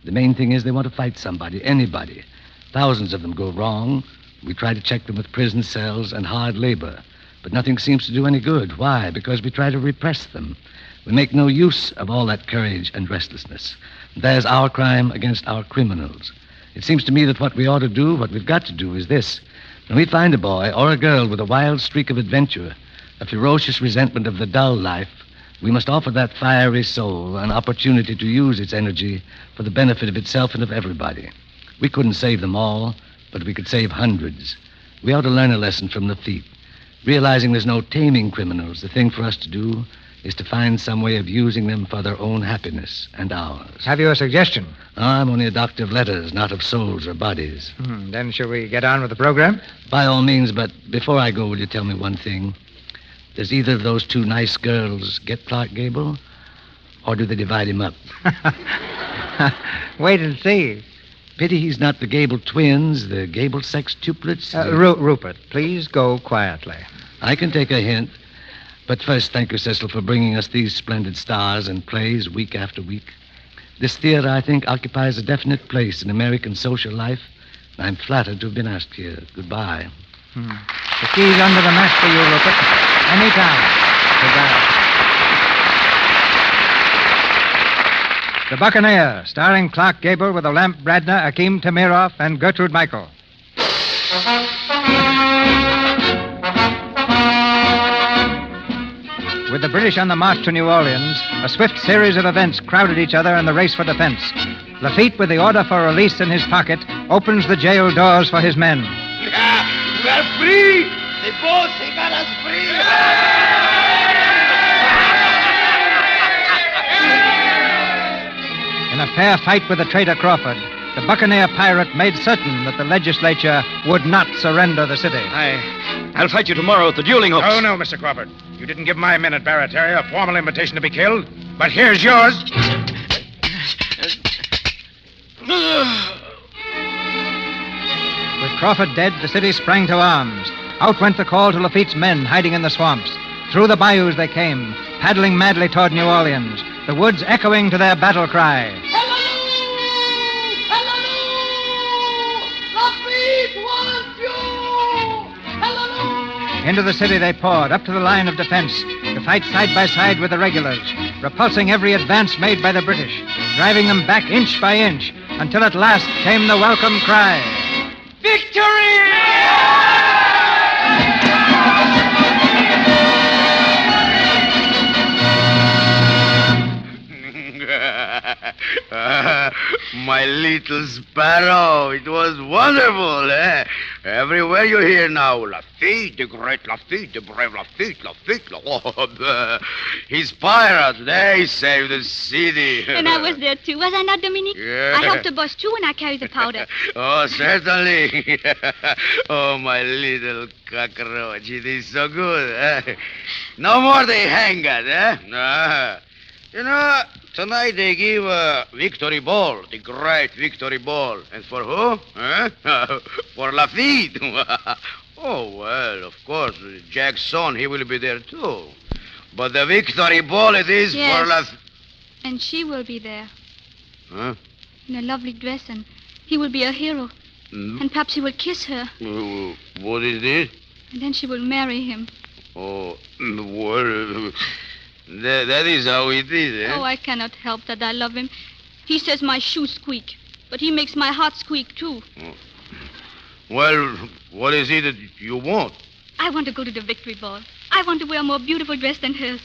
The main thing is they want to fight somebody, anybody. Thousands of them go wrong. We try to check them with prison cells and hard labor. But nothing seems to do any good. Why? Because we try to repress them. We make no use of all that courage and restlessness. There's our crime against our criminals. It seems to me that what we ought to do, what we've got to do, is this. When we find a boy or a girl with a wild streak of adventure, a ferocious resentment of the dull life, we must offer that fiery soul an opportunity to use its energy for the benefit of itself and of everybody. We couldn't save them all, but we could save hundreds. We ought to learn a lesson from Lafitte. Realizing there's no taming criminals, the thing for us to do is to find some way of using them for their own happiness and ours. Have you a suggestion? I'm only a doctor of letters, not of souls or bodies. Then shall we get on with the program? By all means, but before I go, will you tell me one thing? Does either of those two nice girls get Clarke Gable, or do they divide him up? Wait and see. Pity he's not the Gable twins, the Gable sextuplets. Rupert, please go quietly. I can take a hint. But first, thank you, Cecil, for bringing us these splendid stars and plays week after week. This theater, I think, occupies a definite place in American social life. And I'm flattered to have been asked here. Goodbye. The key's under the mat for you, Rupert. Anytime. Goodbye. The Buccaneer, starring Clarke Gable with Olympe, Bradna, Akim Tamirov, and Gertrude Michael. With the British on the march to New Orleans, a swift series of events crowded each other in the race for defense. Lafitte, with the order for release in his pocket, opens the jail doors for his men. We are free! The boss, they got us free! In a fair fight with the traitor Crawford, the Buccaneer pirate made certain that the legislature would not surrender the city. I'll fight you tomorrow at the dueling hooks. Oh, no, Mr. Crawford. You didn't give my men at Barataria a formal invitation to be killed, but here's yours. With Crawford dead, the city sprang to arms. Out went the call to Lafitte's men hiding in the swamps. Through the bayous they came, paddling madly toward New Orleans, the woods echoing to their battle cry. Into the city they poured, up to the line of defense, to fight side by side with the regulars, repulsing every advance made by the British, driving them back inch by inch, until at last came the welcome cry. Victory! My little sparrow, it was wonderful, eh? Everywhere you hear now, Lafitte, the great Lafitte, the brave Lafitte, Lafitte. Oh, his pirates, they saved the city. And I was there, too. Was I not, Dominique? Yeah. I helped the boss, too, when I carried the powder. Oh, certainly. Oh, my little cockroach, it is so good, eh? No more they hang us, eh? You know, tonight they give a victory ball, the great victory ball. And for who? For Lafitte. Oh, well, of course, Jack's son, he will be there, too. But the victory ball, it is for Lafitte. And she will be there. Huh? In a lovely dress, and he will be a hero. And perhaps he will kiss her. What is this? And then she will marry him. Oh, well... That is how it is, eh? Oh, I cannot help that I love him. He says my shoes squeak, but he makes my heart squeak, too. Oh. Well, what is it that you want? I want to go to the victory ball. I want to wear a more beautiful dress than hers.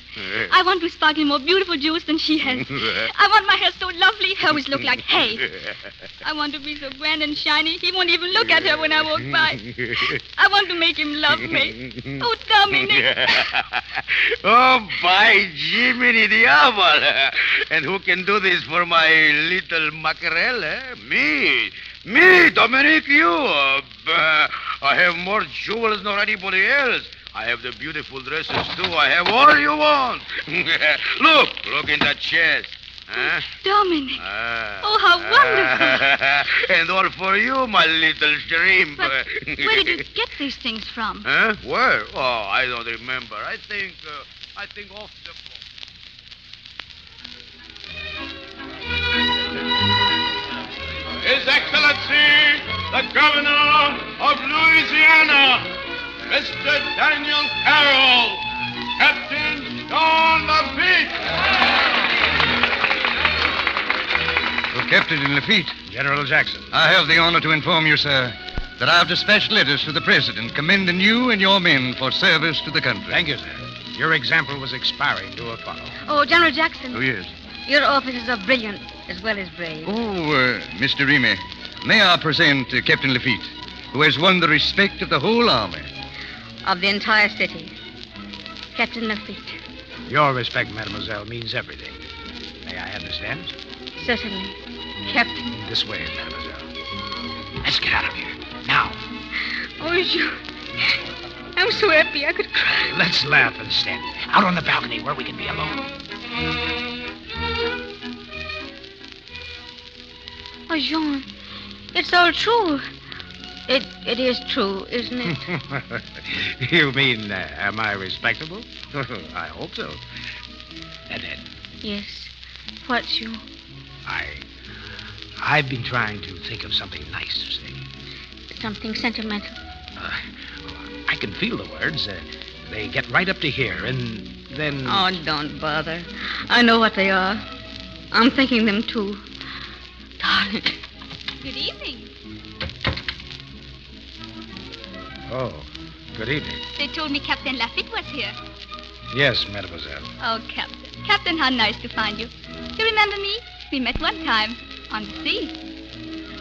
I want to sparkle in more beautiful jewels than she has. I want my hair so lovely, her always look like hay. I want to be so grand and shiny, he won't even look at her when I walk by. I want to make him love me. Oh, Dominic. Oh, by Jiminy Diablo. And who can do this for my little mackerel, eh? Me, Dominic, you. I have more jewels than anybody else. I have the beautiful dresses, too. I have all you want. Look in that chest. Huh? Dominic. Oh, how wonderful. And all for you, my little shrimp. But where did you get these things from? Huh? Where? Oh, I don't remember. I think off the boat. His Excellency, the Governor of Louisiana, Mr. Daniel Carroll, Captain John Lafitte. Captain Lafitte. General Jackson. I have the honor to inform you, sir, that I have dispatched letters to the president commending you and your men for service to the country. Thank you, sir. Your example was inspiring to a follow. Oh, General Jackson. Oh, yes. Your officers are brilliant as well as brave. Mr. Remy, may I present Captain Lafitte, who has won the respect of the whole army. Of the entire city. Captain Lafitte. Your respect, mademoiselle, means everything. May I understand? Certainly. Captain. This way, mademoiselle. Let's get out of here. Now. Oh, you. I'm so happy I could cry. Let's laugh instead. Out on the balcony where we can be alone. Oh, Jean, it's all true. It is true, isn't it? You mean, am I respectable? I hope so. Annette. Yes. What, Jean? I've been trying to think of something nice to say. Something sentimental. I can feel the words. They get right up to here, and then... Oh, don't bother. I know what they are. I'm thinking them, too. Darling. Good evening. Oh, good evening. They told me Captain Lafitte was here. Yes, mademoiselle. Oh, Captain. Captain, how nice to find you. You remember me? We met one time on the sea.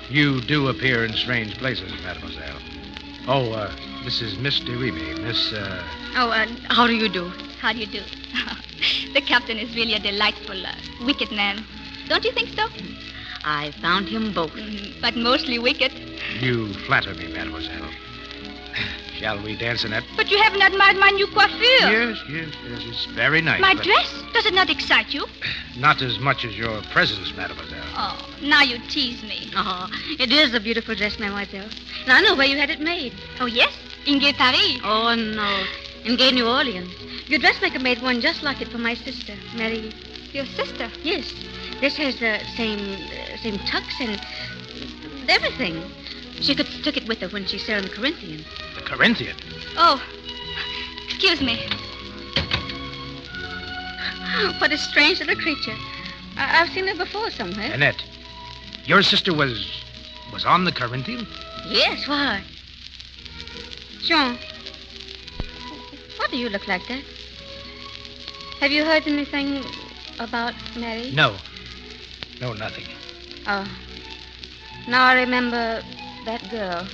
You do appear in strange places, mademoiselle. Oh, this is Miss DeRemy. Miss, how do you do? How do you do? The captain is really a delightful, wicked man. Don't you think so? I found him both. But mostly wicked. You flatter me, mademoiselle. Shall we dance, Annette? But you haven't admired my new coiffure. Yes, it's very nice. My but dress? Does it not excite you? Not as much as your presence, mademoiselle. Oh, now you tease me. Oh, it is a beautiful dress, mademoiselle. Now I know where you had it made. Oh, yes? In Gay Paris. Oh, no. In Gay New Orleans. Your dressmaker made one just like it for my sister, Mary. Your sister? Yes. This has the same tucks and everything. She took it with her when she sailed in the Corinthian. The Corinthian? Oh, excuse me. What a strange little creature. I've seen her before somewhere. Annette, your sister was on the Corinthian? Yes, why? Jean, why do you look like that? Have you heard anything about Mary? No, nothing. Oh. Now I remember that girl.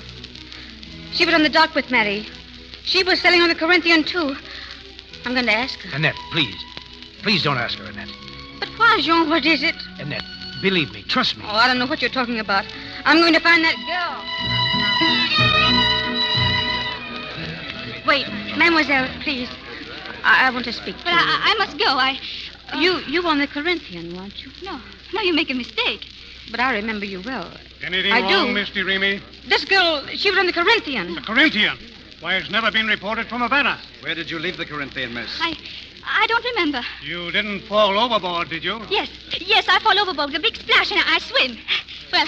She was on the dock with Mary. She was sailing on the Corinthian, too. I'm going to ask her. Annette, please. Please don't ask her, Annette. But why, Jean? What is it? Annette, believe me. Trust me. Oh, I don't know what you're talking about. I'm going to find that girl. Wait, mademoiselle, please. I want to speak to But you. I must go. You were on the Corinthian, weren't you? No, you make a mistake. But I remember you well. Anything I wrong, do. Miss DeRemy? This girl, she was on the Corinthian. The Corinthian? Why, it's never been reported from Havana. Where did you leave the Corinthian, miss? I don't remember. You didn't fall overboard, did you? Yes, I fall overboard. A big splash, and I swim. Well,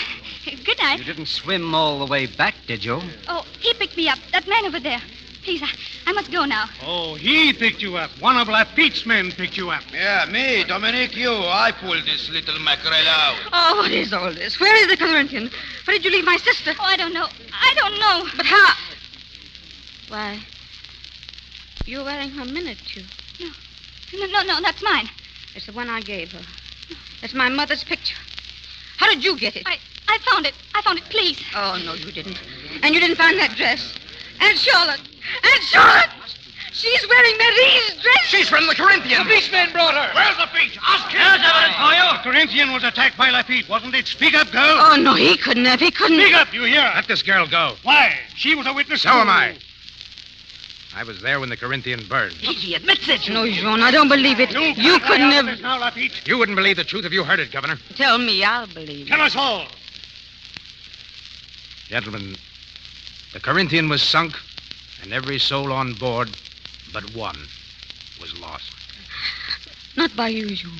good night. You didn't swim all the way back, did you? Oh, he picked me up. That man over there. Please, I must go now. Oh, he picked you up. One of Lafitte's men picked you up. Yeah, me, Dominique, you. I pulled this little mackerel out. Oh, what is all this? Where is the Corinthian? Where did you leave my sister? Oh, I don't know. But how? Why, you're wearing her miniature. No, that's mine. It's the one I gave her. It's my mother's picture. How did you get it? I found it. Please. Oh, no, you didn't. And you didn't find that dress. Aunt Charlotte! She's wearing Marie's dress! She's from the Corinthian! The policeman brought her! Where's the beach? Ask him! There's evidence for you! The Corinthian was attacked by Lafitte, wasn't it? Speak up, girl! Oh, no, he couldn't have. He couldn't. Speak up, you hear? Let this girl go. Why? She was a witness. So am I. I was there when the Corinthian burned. He admits it. No, Jean, I don't believe it. You couldn't have... Now, Lafitte. You wouldn't believe the truth if you heard it, Governor. Tell me, I'll believe Tell us all. Gentlemen, the Corinthian was sunk, and every soul on board but one was lost. Not by you, Jean.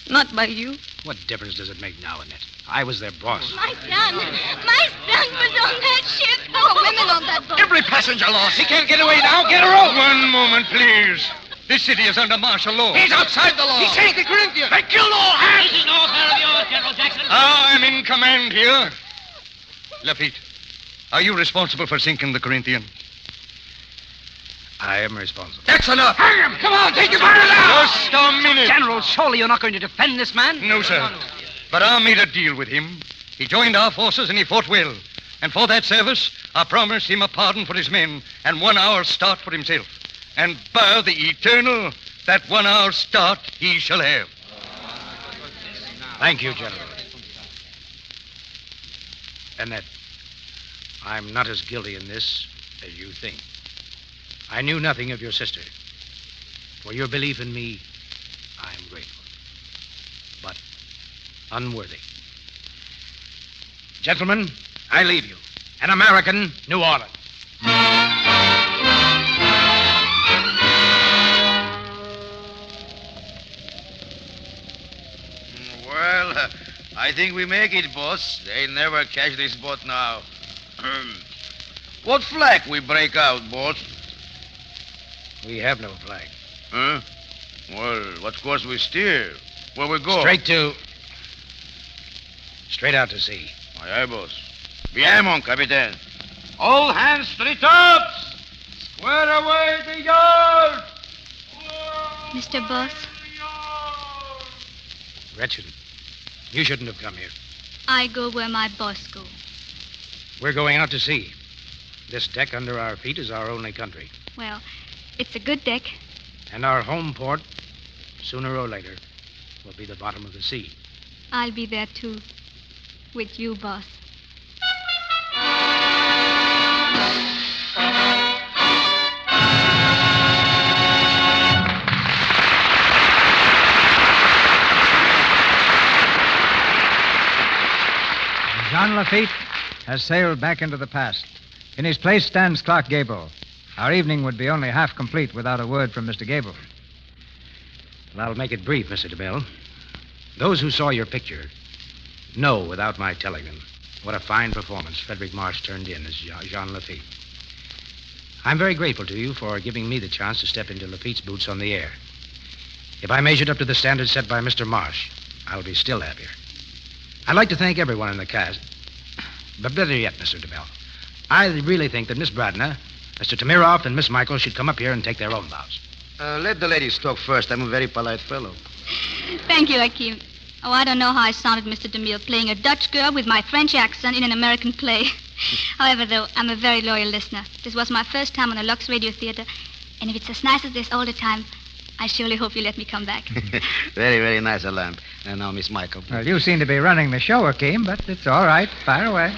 Not by you. What difference does it make now, Annette? I was their boss. My son was on that ship. Oh, women on that boat. Every passenger lost. He can't get away now. Get her out. One moment, please. This city is under martial law. He's outside the law. He sank the Corinthian. They killed all hands. This is no affair of yours, General Jackson. I'm in command here. Lafitte, Are you responsible for sinking the Corinthian? I am responsible. That's enough! Hang him! Come on, take your barrel out! Just a minute. General, surely you're not going to defend this man? No, sir. But I made a deal with him. He joined our forces and he fought well. And for that service, I promised him a pardon for his men and 1 hour's start for himself. And by the eternal, that 1 hour's start he shall have. Thank you, General. Annette, I'm not as guilty in this as you think. I knew nothing of your sister. For your belief in me, I am grateful. But unworthy. Gentlemen, I leave you. An American, New Orleans. Well, I think we make it, boss. They never catch this boat now. What flag we break out, boss? We have no flag. Huh? Well, what course we steer? Where we go? Straight out to sea. Aye, aye, boss. Bien, mon capitaine. All hands to the tops! Square away the yard! Mr. Boss, Gretchen, you shouldn't have come here. I go where my boss go. We're going out to sea. This deck under our feet is our only country. Well, it's a good deck. And our home port, sooner or later, will be the bottom of the sea. I'll be there, too. With you, boss. Jean Lafitte has sailed back into the past. In his place stands Clarke Gable. Our evening would be only half complete without a word from Mr. Gable. Well, I'll make it brief, Mr. DeMille. Those who saw your picture know, without my telling them, what a fine performance Frederick Marsh turned in as Jean Lafitte. I'm very grateful to you for giving me the chance to step into Lafitte's boots on the air. If I measured up to the standards set by Mr. Marsh, I'll be still happier. I'd like to thank everyone in the cast. But better yet, Mr. DeMille, I really think that Miss Bradna, Mr. Tamiroff, and Miss Michael should come up here and take their own bows. Let the ladies talk first. I'm a very polite fellow. Thank you, Hakim. Oh, I don't know how I sounded, Mr. DeMille, playing a Dutch girl with my French accent in an American play. However, though, I'm a very loyal listener. This was my first time on a Lux Radio Theater, and if it's as nice as this all the time, I surely hope you let me come back. Very, very nice, Olympe. And now, Miss Michael. Well, you seem to be running the show, Hakim, but it's all right. Fire away.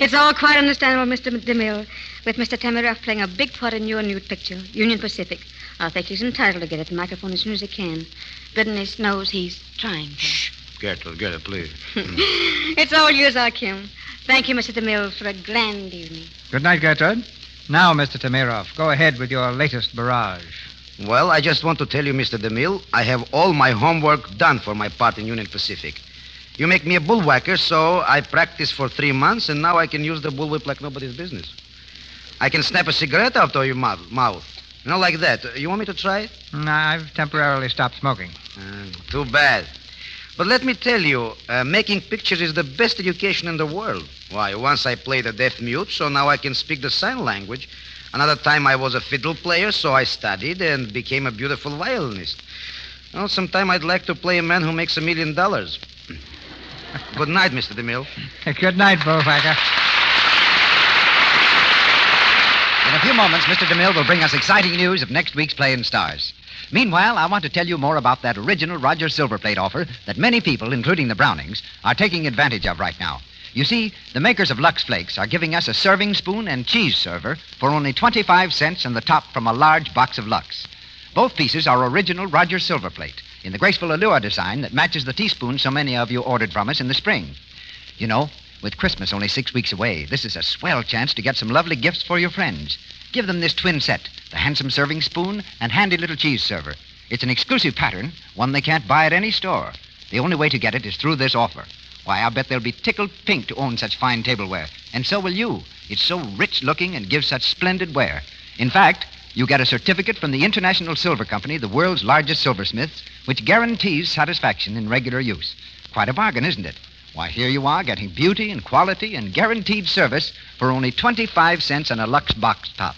It's all quite understandable, Mr. DeMille, with Mr. Tamiroff playing a big part in your new picture, Union Pacific. I think he's entitled to get at the microphone as soon as he can. Goodness knows he's trying to. Shh. Gertrude, please. It's all yours, Hakim. Thank you, Mr. DeMille, for a grand evening. Good night, Gertrude. Now, Mr. Tamiroff, go ahead with your latest barrage. Well, I just want to tell you, Mr. DeMille, I have all my homework done for my part in Union Pacific. You make me a bullwhacker, so I practiced for 3 months, and now I can use the bullwhip like nobody's business. I can snap a cigarette out of your mouth. You know, like that. You want me to try it? Nah, I've temporarily stopped smoking. Too bad. But let me tell you, making pictures is the best education in the world. Why, once I played a deaf mute, so now I can speak the sign language. Another time I was a fiddle player, so I studied and became a beautiful violinist. Well, sometime I'd like to play a man who makes $1 million. Good night, Mr. DeMille. Good night, bullwhacker. In a few moments, Mr. DeMille will bring us exciting news of next week's play and stars. Meanwhile, I want to tell you more about that original Roger Silverplate offer that many people, including the Brownings, are taking advantage of right now. You see, the makers of Lux Flakes are giving us a serving spoon and cheese server for only 25 cents and the top from a large box of Lux. Both pieces are original Roger Silverplate in the graceful allure design that matches the teaspoon so many of you ordered from us in the spring. You know, with Christmas only 6 weeks away, this is a swell chance to get some lovely gifts for your friends. Give them this twin set, the handsome serving spoon and handy little cheese server. It's an exclusive pattern, one they can't buy at any store. The only way to get it is through this offer. Why, I bet they'll be tickled pink to own such fine tableware. And so will you. It's so rich-looking and gives such splendid wear. In fact, you get a certificate from the International Silver Company, the world's largest silversmiths, which guarantees satisfaction in regular use. Quite a bargain, isn't it? Why, here you are getting beauty and quality and guaranteed service for only 25 cents on a Lux box top.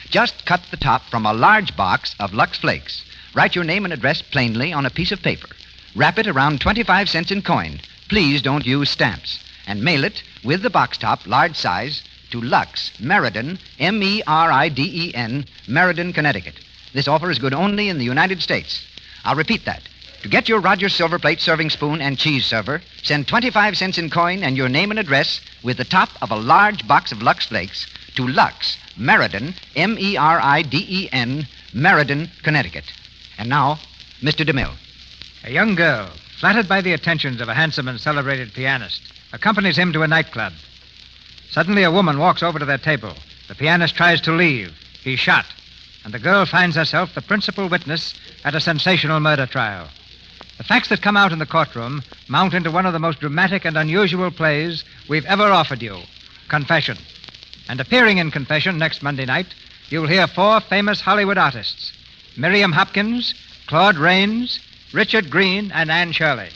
Just cut the top from a large box of Lux Flakes. Write your name and address plainly on a piece of paper. Wrap it around 25 cents in coin. Please don't use stamps. And mail it with the box top, large size, to Lux, Meriden, Meriden, Meriden, Connecticut. This offer is good only in the United States. I'll repeat that. To get your Rogers silver plate serving spoon and cheese server, send 25 cents in coin and your name and address with the top of a large box of Lux Flakes to Lux, Meriden, Meriden, Meriden, Connecticut. And now, Mr. DeMille. A young girl, flattered by the attentions of a handsome and celebrated pianist, accompanies him to a nightclub. Suddenly, a woman walks over to their table. The pianist tries to leave. He's shot. And the girl finds herself the principal witness at a sensational murder trial. The facts that come out in the courtroom mount into one of the most dramatic and unusual plays we've ever offered you, Confession. And appearing in Confession next Monday night, you'll hear 4 famous Hollywood artists: Miriam Hopkins, Claude Rains, Richard Green, and Anne Shirley.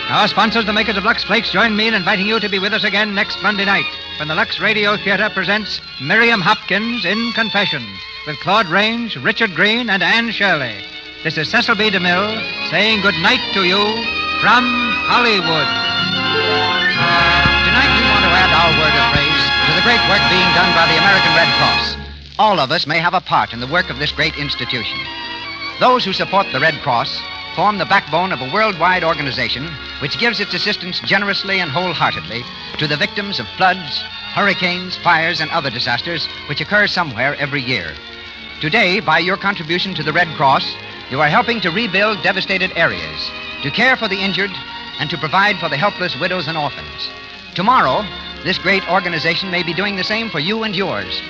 Our sponsors, the makers of Lux Flakes, join me in inviting you to be with us again next Monday night when the Lux Radio Theater presents Miriam Hopkins in Confession with Claude Rains, Richard Green, and Anne Shirley. This is Cecil B. DeMille saying good night to you from Hollywood. Tonight we want to add our word of praise to the great work being done by the American Red Cross. All of us may have a part in the work of this great institution. Those who support the Red Cross form the backbone of a worldwide organization which gives its assistance generously and wholeheartedly to the victims of floods, hurricanes, fires, and other disasters which occur somewhere every year. Today, by your contribution to the Red Cross, you are helping to rebuild devastated areas, to care for the injured, and to provide for the helpless widows and orphans. Tomorrow, this great organization may be doing the same for you and yours.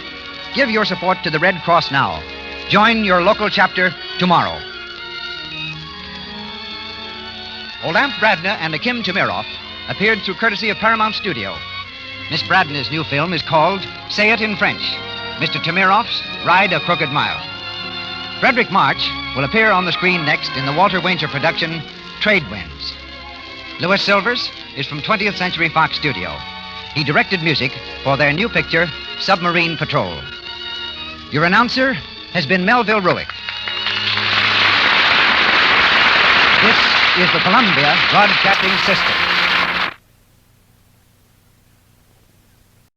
Give your support to the Red Cross now. Join your local chapter tomorrow. Olympe Bradna and Akim Tamiroff appeared through courtesy of Paramount Studio. Miss Bradna's new film is called Say It in French. Mr. Tamiroff's Ride a Crooked Mile. Frederick March will appear on the screen next in the Walter Wanger production Trade Winds. Louis Silvers is from 20th Century Fox Studio. He directed music for their new picture Submarine Patrol. Your announcer has been Melville Ruick. This is the Columbia Broadcasting System.